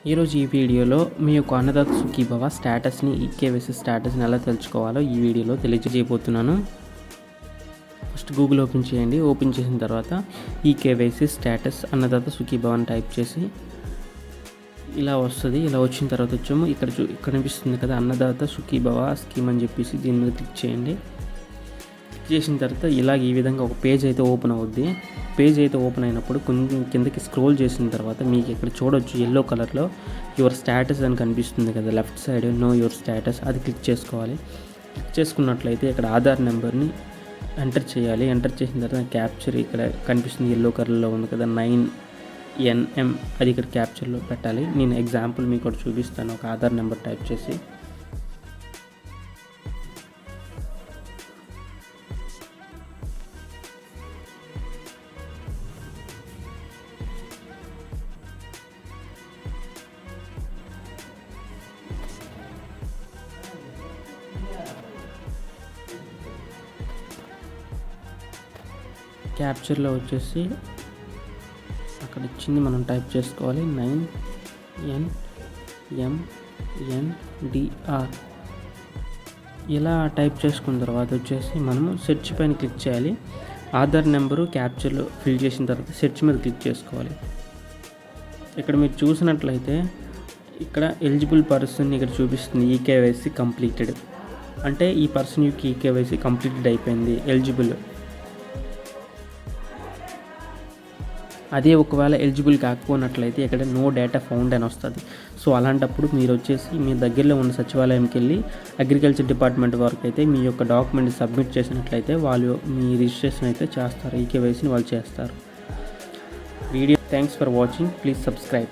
ఈరోజు ఈ వీడియోలో మీ యొక్క అన్నదాత సుఖీభవ స్టేటస్ని ఈకేవైసీ స్టేటస్ని ఎలా తెలుసుకోవాలో ఈ వీడియోలో తెలియజేయబోతున్నాను. ఫస్ట్ గూగుల్ ఓపెన్ చేయండి. ఓపెన్ చేసిన తర్వాత ఈకేవైసీ స్టేటస్ అన్నదాత సుఖీభవ అని టైప్ చేసి ఇలా వస్తుంది. ఇలా వచ్చిన తర్వాత వచ్చాము ఇక్కడ కనిపిస్తుంది కదా అన్నదాత సుఖీభవ స్కీమ్ అని చెప్పేసి దీని మీద క్లిక్ చేయండి. క్లిక్ చేసిన తర్వాత ఇలాగ ఈ విధంగా ఒక పేజ్ అయితే ఓపెన్ అవుద్ది. పేజ్ అయితే ఓపెన్ అయినప్పుడు కొంచెం కిందకి స్క్రోల్ చేసిన తర్వాత మీకు ఇక్కడ చూడొచ్చు ఎల్లో కలర్లో యువర్ స్టేటస్ అని కనిపిస్తుంది కదా, left side know your status, అది క్లిక్ చేసుకోవాలి. క్లిక్ చేసుకున్నట్లయితే ఇక్కడ ఆధార్ నెంబర్ని ఎంటర్ చేయాలి. ఎంటర్ చేసిన తర్వాత క్యాప్చర్ ఇక్కడ కనిపిస్తుంది ఎల్లో కలర్లో ఉంది కదా 9NM, అది ఇక్కడ క్యాప్చర్లో పెట్టాలి. నేను ఎగ్జాంపుల్ మీకు ఒకటి చూపిస్తాను. ఒక ఆధార్ నెంబర్ టైప్ చేసి క్యాప్చర్లో వచ్చేసి అక్కడ ఇచ్చింది మనం టైప్ చేసుకోవాలి 9NMNDR. ఇలా టైప్ చేసుకున్న తర్వాత వచ్చేసి మనము సెర్చ్ పైన క్లిక్ చేయాలి. ఆధార్ నెంబరు క్యాప్చర్లో ఫిల్ చేసిన తర్వాత సెర్చ్ మీద క్లిక్ చేసుకోవాలి. ఇక్కడ మీరు చూసినట్లయితే ఇక్కడ ఎలిజిబుల్ పర్సన్ ఇక్కడ చూపిస్తుంది ఈకేవైసీ కంప్లీటెడ్, అంటే ఈ పర్సన్ యొక్క ఈకేవైసీ కంప్లీటెడ్ అయిపోయింది, ఎలిజిబుల్. అదే ఒకవేళ ఎలిజిబుల్ కాకపోయినట్లయితే ఇక్కడ నో డేటా ఫౌండ్ అని వస్తుంది. సో అలాంటప్పుడు మీరు వచ్చేసి మీ దగ్గరలో ఉన్న సచివాలయంకి వెళ్ళి అగ్రికల్చర్ డిపార్ట్మెంట్ వరకు అయితే మీ యొక్క డాక్యుమెంట్ సబ్మిట్ చేసినట్లయితే వాళ్ళు మీ రిజిస్ట్రేషన్ అయితే చేస్తారు, ఈకేవైసీని వాళ్ళు చేస్తారు. Video thanks for watching, please subscribe.